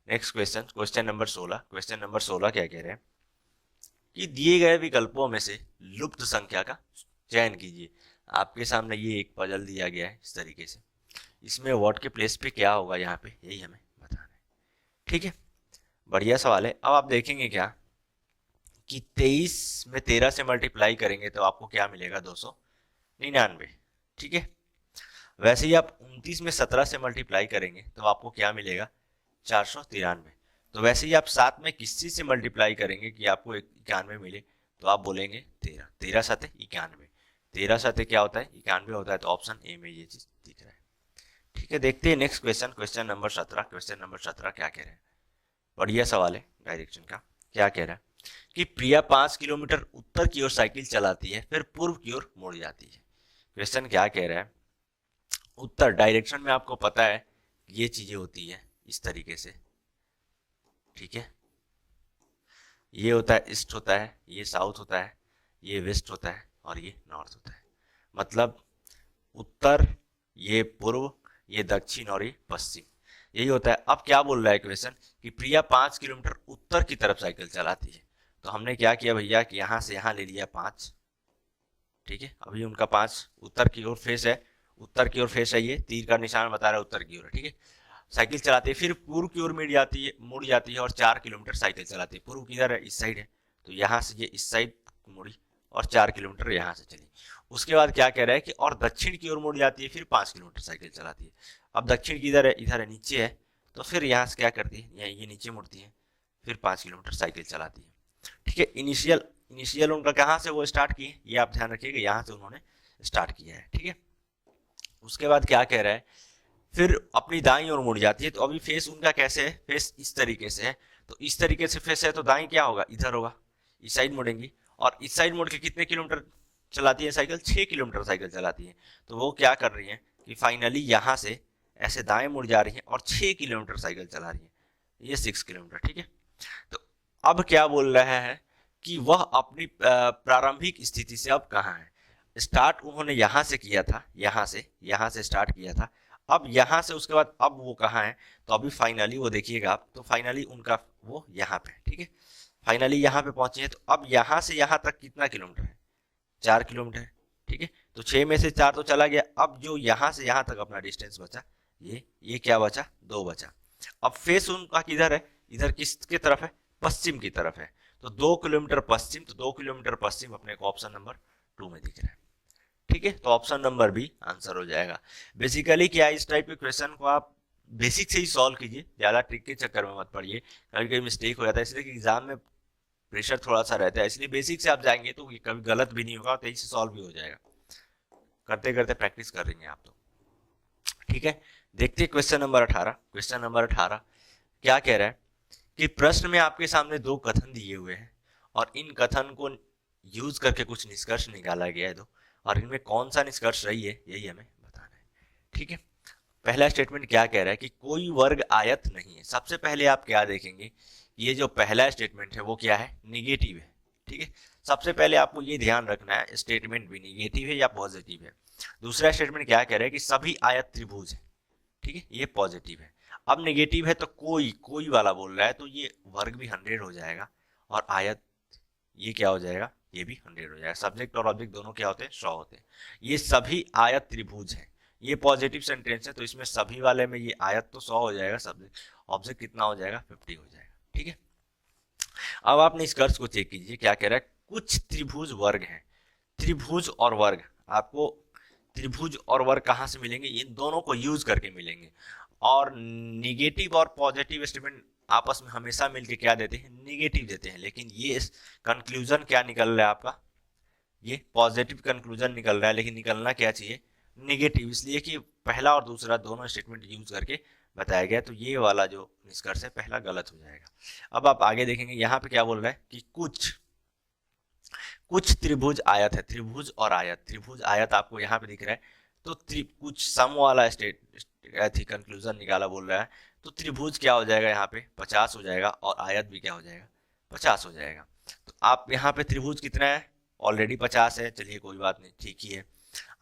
next question, question number 16। Question number 16 क्या कह रहे हैं कि दिए गए विकल्पों में से लुप्त संख्या का चयन कीजिए। आपके सामने ये एक पजल दिया गया है इस तरीके से, इसमें व्हाट के प्लेस पे क्या होगा यहाँ पे, यही हमें बताना है। ठीक है, बढ़िया सवाल है। अब आप देखेंगे क्या कि 23 में 13 से मल्टीप्लाई करेंगे तो आपको क्या मिलेगा 299। ठीक है, वैसे ही आप 29 में 17 से मल्टीप्लाई करेंगे तो आपको क्या मिलेगा 493। तो वैसे ही आप साथ में किस चीज से मल्टीप्लाई करेंगे कि आपको 91 मिले, तो आप बोलेंगे 13। 13 साथे 91। 13 साथे क्या होता है? 91 होता है। तो ऑप्शन ए में ये चीज दिख रहा है। ठीक है, देखते हैं next question, question number 17। Question number 17 क्या कह रहे हैं? बढ़िया सवाल है डायरेक्शन का। क्या कह रहा है कि प्रिया 5 किलोमीटर उत्तर की ओर साइकिल चलाती है, फिर पूर्व की ओर मुड़ जाती है। क्वेश्चन क्या कह रहा है? उत्तर डायरेक्शन में आपको पता है ये चीजें होती है इस तरीके से, ठीक है। ये होता है ईस्ट होता है, ये साउथ होता है, ये वेस्ट होता है और ये नॉर्थ होता है। मतलब उत्तर, ये पूर्व, ये दक्षिण और ये पश्चिम, यही होता है। अब क्या बोल रहा है क्वेश्चन कि प्रिया 5 किलोमीटर उत्तर की तरफ साइकिल चलाती है। तो हमने क्या किया भैया कि यहां से यहां ले लिया 5, ठीक है। अभी उनका 5 उत्तर की ओर फेस है, उत्तर की ओर फेस है, ये तीर का निशान बता रहा है उत्तर की ओर, ठीक है। साइकिल चलाती है, फिर पूर्व की ओर मुड़ जाती है और 4 किलोमीटर साइकिल चलाती है। पूर्व किधर है? इस साइड है। तो यहाँ से ये इस साइड मुड़ी और 4 किलोमीटर यहाँ से चली। उसके बाद क्या कह रहा है कि और दक्षिण की ओर मुड़ जाती है, फिर 5 किलोमीटर साइकिल चलाती है। अब दक्षिण किधर है? इधर है, नीचे है। तो फिर यहाँ से क्या करती है? ये नीचे मुड़ती है, फिर 5 किलोमीटर साइकिल चलाती है, ठीक है। इनिशियल उनका कहाँ से वो स्टार्ट किए, ये आप ध्यान रखिएगा, यहाँ से उन्होंने स्टार्ट किया है, ठीक है। उसके बाद क्या कह रहा है? फिर अपनी दाईं ओर मुड़ जाती है। तो अभी फेस उनका कैसे है? फेस इस तरीके से है। तो इस तरीके से फेस है तो दाईं क्या होगा? इधर होगा, इस साइड मुड़ेंगी। और इस साइड मुड़ के कितने किलोमीटर चलाती है साइकिल? 6 किलोमीटर साइकिल चलाती है। तो वो क्या कर रही है कि फाइनली यहाँ से ऐसे दाएं मुड़ जा रही है और 6 किलोमीटर साइकिल चला रही है, ये 6 किलोमीटर, ठीक है। तो अब क्या बोल रहा है कि वह अपनी प्रारंभिक स्थिति से अब कहाँ है? स्टार्ट उन्होंने यहाँ से किया था, यहाँ से स्टार्ट किया था। अब यहाँ से उसके बाद अब वो कहाँ है? तो अभी फाइनली वो देखिएगा आप, तो फाइनली उनका वो यहाँ पे, ठीक है। फाइनली यहाँ पे पहुंचे हैं। तो अब यहाँ से यहाँ तक कितना किलोमीटर है? 4 किलोमीटर, ठीक है। तो 6 में से 4 तो चला गया। अब जो यहाँ से यहाँ तक अपना डिस्टेंस बचा, ये क्या बचा? 2 बचा। अब फेस उनका किधर है? इधर किसके तरफ है? पश्चिम की तरफ है। तो 2 किलोमीटर पश्चिम, तो 2 किलोमीटर पश्चिम अपने को ऑप्शन नंबर 2 में दिख रहा है, ठीक है। तो ऑप्शन नंबर बी आंसर हो जाएगा। बेसिकली क्या है, इस टाइप के क्वेश्चन को आप बेसिक से ही सॉल्व कीजिए, ज्यादा ट्रिक के चक्कर में मत पड़िए। कभी कभी मिस्टेक हो जाता है, इसलिए कि एग्जाम में प्रेशर थोड़ा सा रहता है, इसलिए बेसिक से आप जाएंगे तो कभी गलत भी नहीं होगा, तेजी से सॉल्व भी हो जाएगा। करते करते प्रैक्टिस कर रही हैं आप तो, ठीक है। देखते हैं क्वेश्चन नंबर 18। क्वेश्चन नंबर 18 क्या कह रहा है कि प्रश्न में आपके सामने 2 कथन दिए हुए हैं और इन कथन को यूज करके कुछ निष्कर्ष निकाला गया है दो, और इनमें कौन सा निष्कर्ष सही है यही हमें बताना है, ठीक है। पहला स्टेटमेंट क्या कह रहा है कि कोई वर्ग आयत नहीं है। सबसे पहले आप क्या देखेंगे, ये जो पहला स्टेटमेंट है वो क्या है? निगेटिव है, ठीक है। सबसे पहले आपको ये ध्यान रखना है स्टेटमेंट भी निगेटिव है या पॉजिटिव है। दूसरा स्टेटमेंट क्या कह रहा है कि सभी आयत त्रिभुज है, ठीक है, ये पॉजिटिव है। अब नेगेटिव है तो कोई वाला बोल रहा है, तो ये वर्ग भी 100 हो जाएगा और आयत ये क्या हो जाएगा? ये भी 100 हो जाएगा। सब्जेक्ट और ऑब्जेक्ट दोनों क्या होते हैं? 100 होते हैं। ये सभी आयत त्रिभुज है, ये पॉजिटिव सेंटेंस है, तो इसमें सभी वाले में ये आयत तो 100 हो जाएगा, सब्जेक्ट ऑब्जेक्ट कितना हो जाएगा? 50 हो जाएगा, ठीक है। अब आप निष्कर्ष को चेक कीजिए, क्या कह रहा है? कुछ त्रिभुज वर्ग हैं। त्रिभुज और वर्ग, आपको त्रिभुज और वर्ग कहाँ से मिलेंगे? इन दोनों को यूज करके मिलेंगे। और निगेटिव और पॉजिटिव स्टेटमेंट आपस में हमेशा मिलके क्या देते हैं? निगेटिव देते हैं। लेकिन ये कंक्लूजन क्या निकल रहा है आपका? ये पॉजिटिव कंक्लूजन निकल रहा है, लेकिन निकलना क्या चाहिए? निगेटिव, इसलिए कि पहला और दूसरा दोनों स्टेटमेंट यूज करके बताया गया। तो ये वाला जो निष्कर्ष है पहला गलत हो जाएगा। अब आप आगे देखेंगे, यहाँ पे क्या बोल रहा है कि कुछ त्रिभुज आयत है। त्रिभुज और आयत, त्रिभुज आयत आपको यहाँ पे दिख रहा है। तो कुछ सम वाला स्टेट कंक्लूजन निकाला बोल रहा है। तो त्रिभुज क्या हो जाएगा? यहाँ पे 50 हो जाएगा और आयत भी क्या हो जाएगा? 50 हो जाएगा। तो आप यहाँ पे त्रिभुज कितना है? ऑलरेडी 50 है, चलिए कोई बात नहीं, ठीक ही है।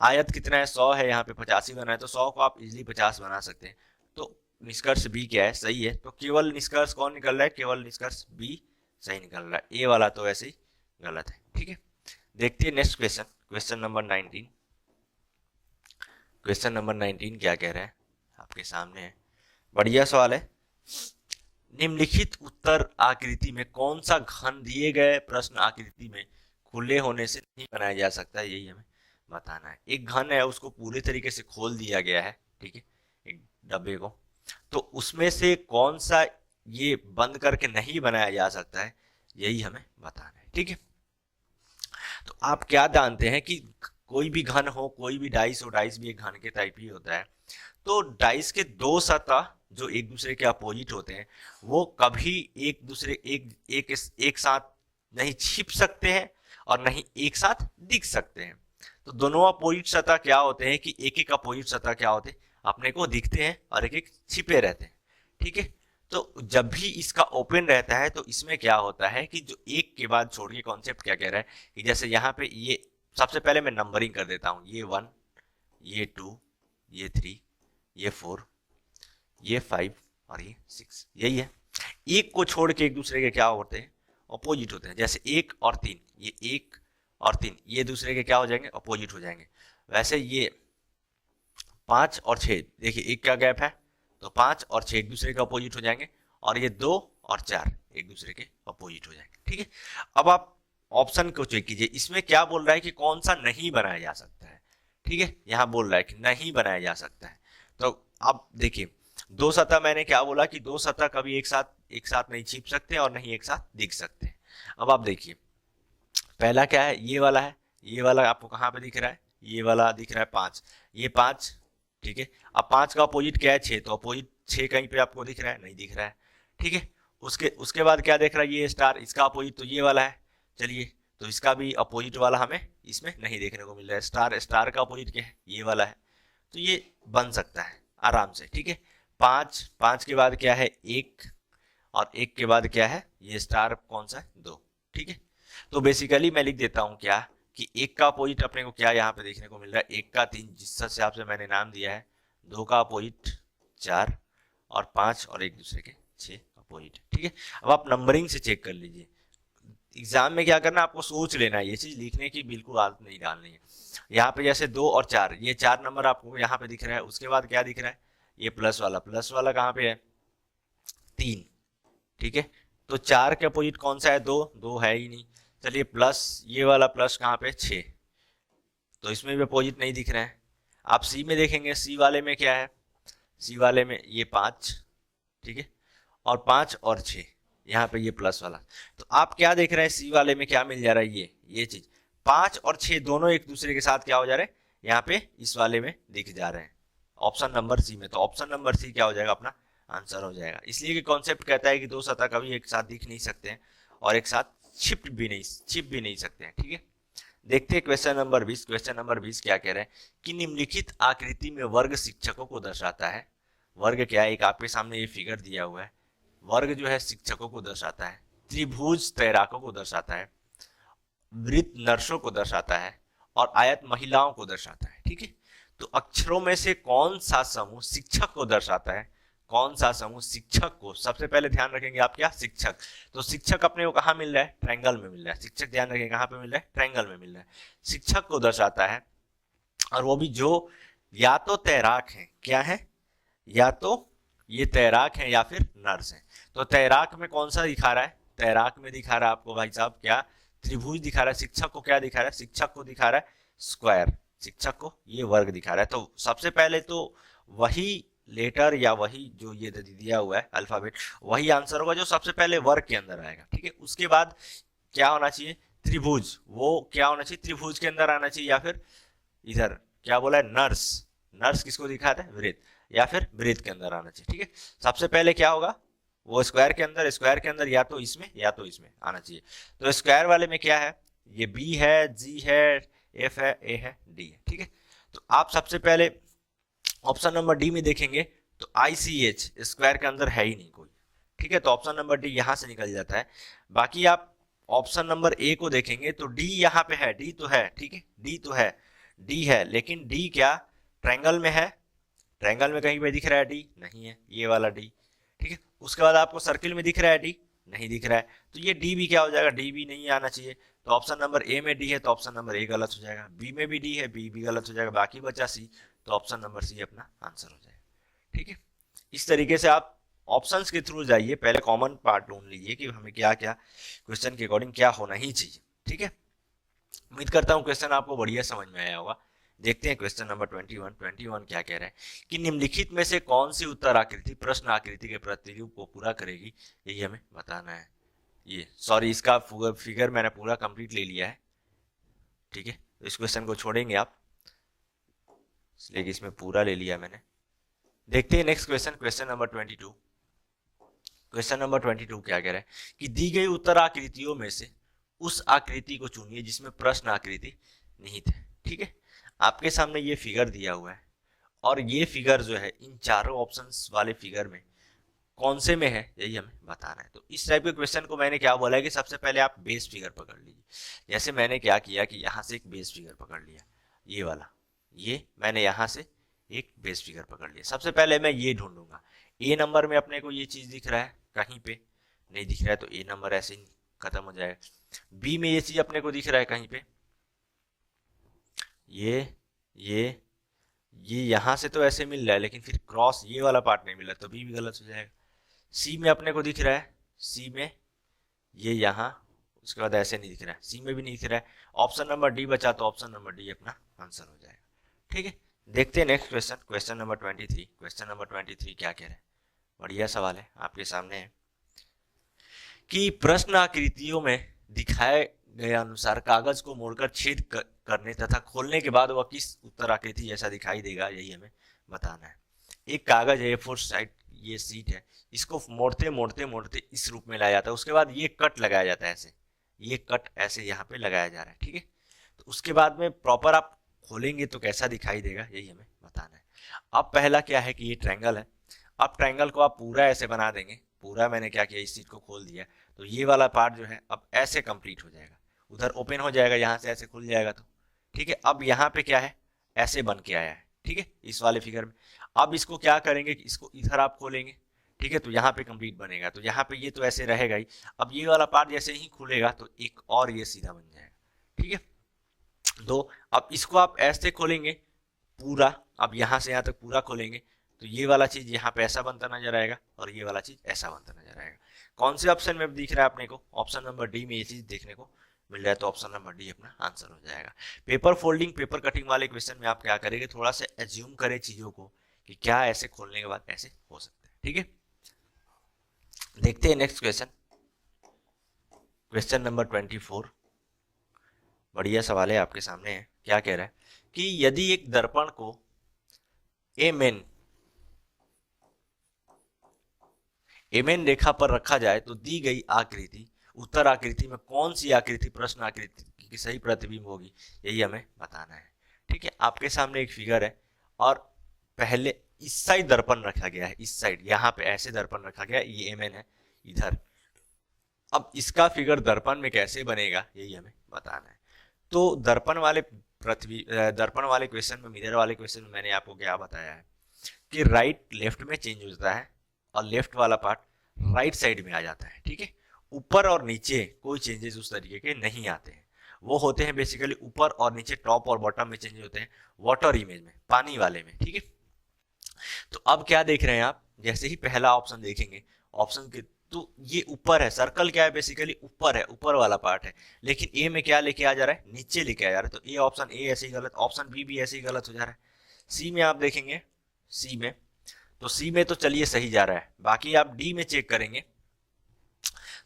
आयत कितना है? 100 है, यहाँ पे 50 ही बना है, तो 100 को आप इजिली 50 बना सकते हैं। तो निष्कर्ष बी क्या है? सही है। तो केवल निष्कर्ष कौन निकल रहा है? केवल निष्कर्ष बी सही निकल रहा है, ए वाला तो वैसे ही गलत है, ठीक है। देखते हैं next question, question number 19। Question number 19 क्या कह रहा है? आपके सामने है, बढ़िया सवाल है। निम्नलिखित उत्तर आकृति में कौन सा घन दिए गए प्रश्न आकृति में खुले होने से नहीं बनाया जा सकता, यही हमें बताना है। एक घन है, उसको पूरे तरीके से खोल दिया गया है, ठीक है, एक डब्बे को। तो उसमें से कौन सा ये बंद करके नहीं बनाया जा सकता है, यही हमें बताना है। ठीक है, तो आप क्या जानते हैं कि कोई भी घन हो, कोई भी डाइस हो, डाइस भी एक घन के टाइप ही होता है, तो डाइस के दो सतह जो एक दूसरे के अपोजिट होते हैं वो कभी एक दूसरे एक साथ नहीं छिप सकते हैं और नहीं एक साथ दिख सकते हैं। तो दोनों अपोजिट सतह क्या होते हैं कि एक एक अपोजिट सतह क्या होते हैं, अपने को दिखते हैं और एक एक छिपे रहते हैं। ठीक है, तो जब भी इसका ओपन रहता है तो इसमें क्या होता है कि जो एक के बाद छोड़ के कॉन्सेप्ट क्या कह रहा है कि जैसे यहाँ पे ये, सबसे पहले मैं नंबरिंग कर देता हूँ, ये 1, ये 2, ये 3, ये 4, ये 5 और ये 6, यही है। एक को छोड़ के एक दूसरे के क्या होते हैं, अपोजिट होते हैं। जैसे 1 और 3, ये 1 और 3 ये दूसरे के क्या हो जाएंगे, अपोजिट हो जाएंगे। वैसे ये 5 और 6, देखिए एक का गैप है तो 5 और 6 एक दूसरे के अपोजिट हो जाएंगे, और ये 2 और 4 एक दूसरे के अपोजिट हो जाएंगे। ठीक है, अब आप ऑप्शन को चेक कीजिए, इसमें क्या बोल रहा है कि कौन सा नहीं बनाया जा सकता है। ठीक है, यहाँ बोल रहा है कि नहीं बनाया जा सकता है। तो अब देखिए, दो सतह मैंने क्या बोला कि दो सतह कभी एक साथ नहीं छिप सकते और नहीं एक साथ दिख सकते। अब आप देखिए, पहला क्या है, ये वाला है, ये वाला आपको कहाँ पे दिख रहा है, ये वाला दिख रहा है 5, ये 5। ठीक है, अब 5 का अपोजिट क्या है, 6, तो अपोजिट 6 कहीं पे आपको दिख रहा है, नहीं दिख रहा है। ठीक है, उसके बाद क्या देख रहा है, ये स्टार, इसका अपोजिट तो ये वाला है। चलिए, तो इसका भी अपोजिट वाला हमें इसमें नहीं देखने को मिल रहा है। स्टार का अपोजिट क्या है, ये वाला है, तो ये बन सकता है आराम से। ठीक है, 5 के बाद क्या है, 1, और 1 के बाद क्या है, ये स्टार कौन सा है, 2। ठीक है, तो बेसिकली मैं लिख देता हूँ क्या कि 1 का अपोजिट अपने को क्या यहाँ पे देखने को मिल रहा है, 1 का 3 जिस हिसाब से मैंने नाम दिया है, 2 का अपोजिट 4 और 5 और एक दूसरे के 6 अपोजिट। ठीक है, अब आप नंबरिंग से चेक कर लीजिए। एग्जाम में क्या करना, आपको सोच लेना है, ये चीज लिखने की बिल्कुल आदत नहीं डालनी है। यहाँ पे जैसे 2 और 4, ये 4 नंबर आपको यहाँ पे दिख रहा है, उसके बाद क्या दिख रहा है, ये प्लस वाला कहाँ पे है, 3। ठीक है, तो 4 के अपोजिट कौन सा है, 2 है ही नहीं। चलिए, प्लस ये वाला प्लस कहाँ पे, 6, तो इसमें भी अपोजिट नहीं दिख रहा है। आप सी में देखेंगे, सी वाले में क्या है, सी वाले में ये 5। ठीक है, और 5 और 6 यहाँ पे ये प्लस वाला, तो आप क्या देख रहे हैं, सी वाले में क्या मिल जा रहा है, ये चीज 5 और 6 दोनों एक दूसरे के साथ क्या हो जा रहे हैं, यहाँ पे इस वाले में दिख जा रहे हैं, ऑप्शन नंबर सी में। तो ऑप्शन नंबर सी क्या हो जाएगा, अपना आंसर हो जाएगा। इसलिए कि कॉन्सेप्ट कहता है कि दो सतह कभी एक साथ दिख नहीं सकते हैं और एक साथ छिप भी नहीं सकते हैं। ठीक है, देखते हैं क्वेश्चन नंबर 20। क्वेश्चन नंबर 20 क्या कह रहे हैं कि निम्नलिखित आकृति में वर्ग शिक्षकों को दर्शाता है। वर्ग क्या है, एक आपके सामने ये फिगर दिया हुआ है, वर्ग जो है शिक्षकों को दर्शाता है, त्रिभुज तैराकों को दर्शाता है, वृत्त नर्सों को दर्शाता है, और आयत महिलाओं को दर्शाता है। ठीक है, तो अक्षरों में से कौन सा समूह शिक्षक को दर्शाता है, कौन सा समूह शिक्षक को, सबसे पहले ध्यान रखेंगे आप क्या, शिक्षक। तो शिक्षक अपने को कहाँ मिल रहा है, ट्रायंगल में मिल रहा है। शिक्षक ध्यान रखेंगे कहाँ पे मिल रहा है, ट्रायंगल में मिल रहा है। शिक्षक को दर्शाता है, और वो भी जो या तो तैराक है, क्या है, या तो ये तैराक है या फिर नर्स है। तो तैराक में कौन सा दिखा रहा है, तैराक में दिखा रहा है आपको भाई साहब क्या, त्रिभुज दिखा रहा है। शिक्षक को क्या दिखा रहा है, शिक्षक को दिखा रहा है स्क्वायर, शिक्षक को ये वर्ग दिखा रहा है। तो सबसे पहले तो वही लेटर या वही जो ये दिया हुआ है अल्फाबेट, वही आंसर होगा जो सबसे पहले वर्ग के अंदर आएगा। ठीक है, उसके बाद क्या होना चाहिए, त्रिभुज, वो क्या होना चाहिए, त्रिभुज के अंदर आना चाहिए, या फिर इधर क्या बोला है, नर्स, नर्स किसको दिखाता है, वृत्त, या फिर वृत्त के अंदर आना चाहिए। ठीक है, सबसे पहले क्या होगा, वो स्क्वायर के अंदर या तो इसमें आना चाहिए। तो स्क्वायर वाले में क्या है, ये बी है, जी है, एफ है, ए है, डी है। ठीक है, तो आप सबसे पहले ऑप्शन नंबर डी में देखेंगे तो ICH स्क्वायर के अंदर है ही नहीं कोई। ठीक है, तो ऑप्शन नंबर डी यहां से निकल जाता है। बाकी आप ऑप्शन नंबर ए को देखेंगे तो डी यहाँ पे है, डी तो है। ठीक है, डी है, लेकिन डी क्या ट्रायंगल में है, ट्रायंगल में कहीं पे दिख रहा है डी, नहीं है, ये वाला डी। ठीक है, उसके बाद आपको सर्किल में दिख रहा है डी, नहीं दिख रहा है, तो ये डी भी क्या हो जाएगा, डी भी नहीं आना चाहिए। तो ऑप्शन नंबर ए में डी है तो ऑप्शन नंबर ए गलत हो जाएगा, बी में भी डी है, बी भी गलत हो जाएगा, बाकी बचा सी, तो ऑप्शन नंबर सी अपना आंसर हो जाएगा। ठीक है, इस तरीके से आप ऑप्शंस के थ्रू जाइए, पहले कॉमन पार्ट ढूंढ लीजिए कि हमें क्या क्या क्वेश्चन के अकॉर्डिंग क्या होना ही चाहिए। ठीक है, उम्मीद करता हूँ क्वेश्चन आपको बढ़िया समझ में आया होगा। देखते हैं क्वेश्चन नंबर 21 क्या कह रहा है कि निम्नलिखित में से कौन सी उत्तर आकृति प्रश्न आकृति के प्रतिरूप को पूरा करेगी, यही हमें बताना है। ये सॉरी, इसका फिगर मैंने पूरा कंप्लीट ले लिया है, ठीक है। तो इस क्वेश्चन को छोड़ेंगे आप, इसलिए इसमें पूरा ले लिया मैंने। देखते हैं next question, question number 22। Question number 22 क्या कह रहा है कि दी गई उत्तर आकृतियों में से उस आकृति को चुनिए जिसमें प्रश्न आकृति निहित है, ठीक है। आपके सामने ये फिगर दिया हुआ है और ये फिगर जो है इन चारों ऑप्शंस वाले फिगर में कौन से में है, यही हमें बताना है। तो इस टाइप के क्वेश्चन को मैंने क्या बोला है कि सबसे पहले आप बेस फिगर पकड़ लीजिए। जैसे मैंने क्या किया कि यहाँ से एक बेस फिगर पकड़ लिया, ये वाला, ये मैंने यहाँ से एक बेस फिगर पकड़ लिया। सबसे पहले मैं ये ढूंढूंगा, ए नंबर में अपने को ये चीज दिख रहा है, कहीं पे नहीं दिख रहा है तो ए नंबर ऐसे ही खत्म हो जाएगा। बी में ये चीज अपने को दिख रहा है कहीं पे, ये यहाँ से तो ऐसे मिल रहा है लेकिन फिर क्रॉस ये वाला पार्ट नहीं मिला तो बी भी गलत हो जाएगा। सी में अपने को दिख रहा है, सी में ये यहाँ, उसके बाद ऐसे नहीं दिख रहा है, सी में भी नहीं दिख रहा है। ऑप्शन नंबर डी बचा तो ऑप्शन नंबर डी अपना आंसर हो जाएगा, ठीक है। देखते हैं next question, question number 23। Question number 23 क्या कह रहा है, बढ़िया सवाल है, आपके सामने है कि प्रश्न आकृतियों में दिखाए गए अनुसार कागज को मोड़कर छेद करने तथा खोलने के बाद वह किस उत्तर आकृति जैसा दिखाई देगा, यही हमें बताना है। एक कागज है A4 साइड, ये सीट है, इसको मोड़ते मोड़ते मोड़ते इस रूप में लाया जाता है। उसके बाद ये कट लगाया जाता है, ऐसे ये कट ऐसे यहाँ पे लगाया जा रहा है, ठीक है। तो उसके बाद में प्रॉपर आप खोलेंगे तो कैसा दिखाई देगा, यही हमें बताना है। अब पहला क्या है कि ये ट्रायंगल है, अब ट्रायंगल को आप पूरा ऐसे बना देंगे। पूरा मैंने क्या किया, इस सीट को खोल दिया तो ये वाला पार्ट जो है अब ऐसे कंप्लीट हो जाएगा, उधर ओपन हो जाएगा, यहाँ से ऐसे खुल जाएगा तो ठीक है। अब यहाँ पे क्या है, ऐसे बन के आया है, ठीक है, इस वाले फिगर में। अब इसको क्या करेंगे कि इसको इधर आप खोलेंगे, ठीक है, तो यहाँ पे कंप्लीट बनेगा। तो यहाँ पे ये तो ऐसे रहेगा ही, अब ये वाला पार्ट जैसे ही खुलेगा तो एक और ये सीधा बन जाएगा, ठीक है। तो अब इसको आप ऐसे खोलेंगे पूरा, अब यहाँ से यहाँ तक पूरा खोलेंगे तो ये वाला चीज यहाँ पे ऐसा बनता नजर आएगा और ये वाला चीज ऐसा बनता नजर आएगा। कौन से ऑप्शन में दिख रहा है अपने को, ऑप्शन नंबर डी में ये चीज देखने को मिल रहा है, तो ऑप्शन नंबर डी अपना आंसर हो जाएगा। पेपर फोल्डिंग पेपर कटिंग वाले क्वेश्चन में आप क्या करेंगे, थोड़ा सा एज्यूम करें चीजों को कि क्या ऐसे खोलने के बाद ऐसे हो सकता है, ठीक है। देखते हैं नेक्स्ट क्वेश्चन, क्वेश्चन नंबर 24। बढ़िया सवाल है, आपके सामने है। क्या कह रहा है कि यदि एक दर्पण को एमएन रेखा पर रखा जाए तो दी गई आकृति उत्तर आकृति में कौन सी आकृति प्रश्न आकृति की सही प्रतिबिंब होगी, यही हमें बताना है, ठीक है। आपके सामने एक फिगर है और पहले इस साइड दर्पण रखा गया है, इस साइड यहाँ पे ऐसे दर्पण रखा गया है, ये एमएन है इधर। अब इसका फिगर दर्पण में कैसे बनेगा, यही हमें बताना है। तो दर्पण वाले क्वेश्चन में, मिरर वाले क्वेश्चन में मैंने आपको क्या बताया है कि राइट लेफ्ट में चेंज होता है और लेफ्ट वाला पार्ट राइट साइड में आ जाता है, ठीक है। ऊपर और नीचे कोई चेंजेस उस तरीके के नहीं आते हैं, वो होते हैं बेसिकली ऊपर और नीचे, टॉप और बॉटम में चेंज होते हैं वाटर इमेज में, पानी वाले में, ठीक है। तो अब क्या देख रहे हैं आप, जैसे ही पहला ऑप्शन देखेंगे, ऑप्शन के तो ये ऊपर है, सर्कल क्या है बेसिकली ऊपर है, ऊपर वाला पार्ट है, लेकिन ए में क्या लेके आ जा रहा है, नीचे लेके आ जा रहा है। तो ये ऑप्शन ए ऐसे ही गलत, ऑप्शन बी भी ऐसे ही गलत हो जा रहा है। सी में आप देखेंगे, सी में तो चलिए सही जा रहा है, बाकी आप डी में चेक करेंगे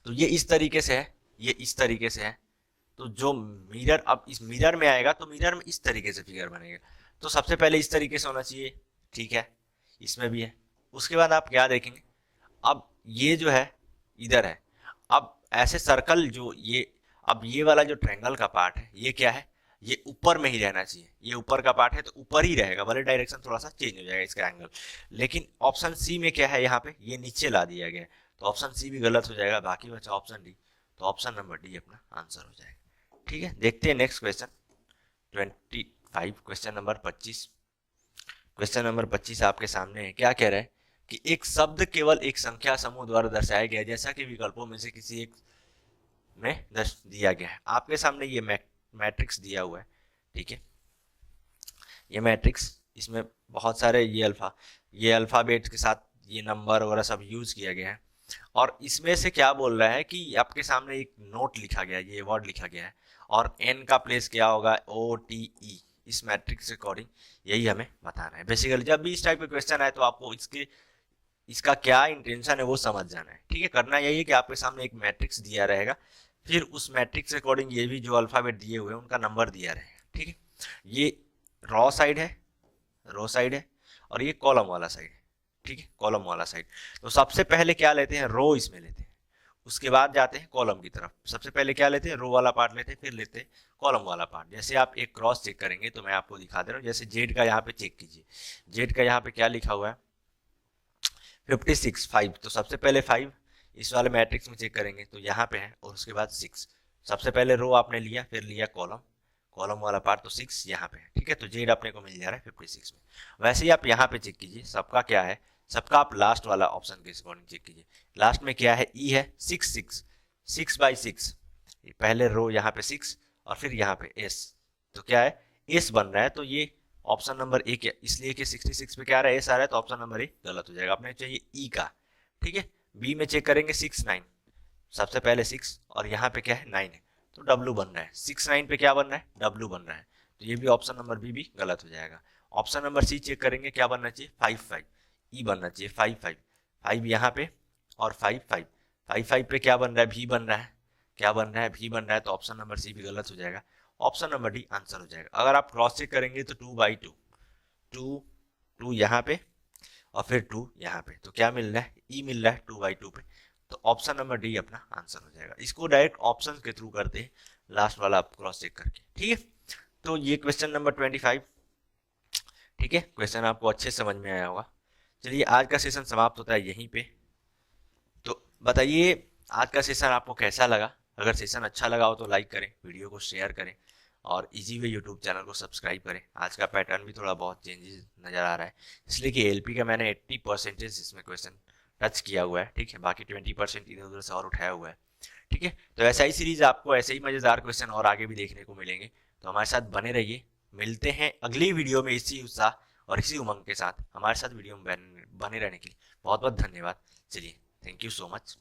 तो ये इस तरीके से है, ये इस तरीके से है। तो जो मिरर, अब इस मिरर में आएगा तो मिरर में इस तरीके से फिगर बनेगा। तो सबसे पहले इस तरीके से होना चाहिए, ठीक है, इसमें भी है। उसके बाद आप क्या देखेंगे, अब ये जो है इधर है, अब ऐसे सर्कल जो ये, अब ये वाला जो ट्रायंगल का पार्ट है ये क्या है, ये ऊपर में ही रहना चाहिए, ये ऊपर का पार्ट है तो ऊपर ही रहेगा, भले डायरेक्शन थोड़ा सा चेंज हो जाएगा इसका एंगल। लेकिन ऑप्शन सी में क्या है, यहाँ पे ये नीचे ला दिया गया है, तो ऑप्शन सी भी गलत हो जाएगा, बाकी बचा ऑप्शन डी, तो ऑप्शन नंबर डी अपना आंसर हो जाएगा, ठीक है। देखते हैं next question 25, question number 25। Question number 25 आपके सामने है। क्या कह रहा है कि एक शब्द केवल एक संख्या समूह द्वारा दर्शाया गया जैसा कि विकल्पों में से किसी एक में दिया गया है। आपके सामने ये मैट्रिक्स दिया हुआ है, ठीक है, ये मैट्रिक्स, इसमें बहुत सारे ये अल्फाबेट के साथ ये नंबर वगैरह सब यूज किया गया है। और इसमें से क्या बोल रहा है कि आपके सामने एक नोट लिखा गया है, ये वर्ड लिखा गया है, और एन का प्लेस क्या होगा, OTE, इस मैट्रिक्स के अकॉर्डिंग यही हमें बताना है। बेसिकली जब भी इस टाइप के क्वेश्चन आए तो आपको इसका क्या इंटेंशन है वो समझ जाना है, ठीक है। करना यही है कि आपके सामने एक मैट्रिक्स दिया रहेगा, फिर उस मैट्रिक्स के अकॉर्डिंग ये भी जो अल्फाबेट दिए हुए हैं उनका नंबर दिया रहेगा, ठीक है। ये रो साइड है और ये कॉलम वाला साइड है, ठीक है, कॉलम वाला साइड। तो सबसे पहले क्या लेते हैं, रो इसमें लेते हैं, उसके बाद जाते हैं कॉलम की तरफ। सबसे पहले क्या लेते हैं, रो वाला पार्ट लेते हैं, फिर लेते हैं कॉलम वाला पार्ट। जैसे आप एक क्रॉस चेक करेंगे तो मैं आपको दिखा दे रहा हूँ। जैसे जेड का यहाँ पे चेक कीजिए, जेड का यहाँ पे क्या लिखा हुआ है 56 5, तो सबसे पहले 5 इस वाले मैट्रिक्स में चेक करेंगे तो यहाँ पे है, और उसके बाद 6। सबसे पहले रो आपने लिया, फिर लिया कॉलम, कॉलम वाला पार्ट, तो 6 यहाँ पे है, ठीक है। तो जेड अपने को मिल जा रहा है 56 में। वैसे ही आप यहाँ पे चेक कीजिए, सबका क्या है, सबका आप लास्ट वाला ऑप्शन के अकॉर्डिंग चेक कीजिए। लास्ट में क्या है, ई है 6 पहले रो यहाँ पे 6 और फिर यहाँ पे एस, तो क्या है एस बन रहा है। तो ये ऑप्शन नंबर ए क्या, इसलिए कि 66 पे क्या आ रहा है एस आ रहा है, तो ऑप्शन नंबर ए गलत हो जाएगा। अपने चाहिए ई का, ठीक है। बी में चेक करेंगे 6 9, सबसे पहले 6 और यहाँ पे क्या है 9 है, तो डब्लू बन रहा है। 6 9 पे क्या बन रहा है, डब्लू बन रहा है, तो ये भी ऑप्शन नंबर बी भी गलत हो जाएगा। ऑप्शन नंबर सी चेक करेंगे, क्या बनना चाहिए 5 5, ई बनना चाहिए 5 5 5 यहाँ पे और 5 5 5 5 पे क्या बन रहा है, भी बन रहा है, क्या बन रहा है, भी बन रहा है, तो ऑप्शन नंबर सी भी गलत हो जाएगा। ऑप्शन नंबर डी आंसर हो जाएगा। अगर आप क्रॉस चेक करेंगे तो 2/2 2 यहाँ पे और फिर 2 यहाँ पे, तो क्या मिल रहा है, ई मिल रहा है 2/2 पे, तो ऑप्शन नंबर डी अपना आंसर हो जाएगा। इसको डायरेक्ट ऑप्शन के थ्रू करते हैं, लास्ट वाला आप क्रॉस चेक करके, ठीक है। तो ये क्वेश्चन नंबर 25, ठीक है। क्वेश्चन आपको अच्छे समझ में आया होगा। चलिए आज का सेशन समाप्त होता है यहीं पे। तो बताइए आज का सेशन आपको कैसा लगा। अगर सेशन अच्छा लगा हो तो लाइक करें, वीडियो को शेयर करें और इजी वे यूट्यूब चैनल को सब्सक्राइब करें। आज का पैटर्न भी थोड़ा बहुत चेंजेस नज़र आ रहा है, इसलिए कि एलपी का मैंने 80% इसमें क्वेश्चन टच किया हुआ है, ठीक है। बाकी 20% इधर उधर से और उठाया हुआ है, ठीक है। तो ऐसा ही सीरीज आपको ऐसे ही मज़ेदार क्वेश्चन और आगे भी देखने को मिलेंगे, तो हमारे साथ बने रहिए। मिलते हैं अगली वीडियो में इसी उत्साह और इसी उमंग के साथ। हमारे साथ वीडियो में बने रहने के लिए बहुत बहुत धन्यवाद। चलिए, थैंक यू सो मच।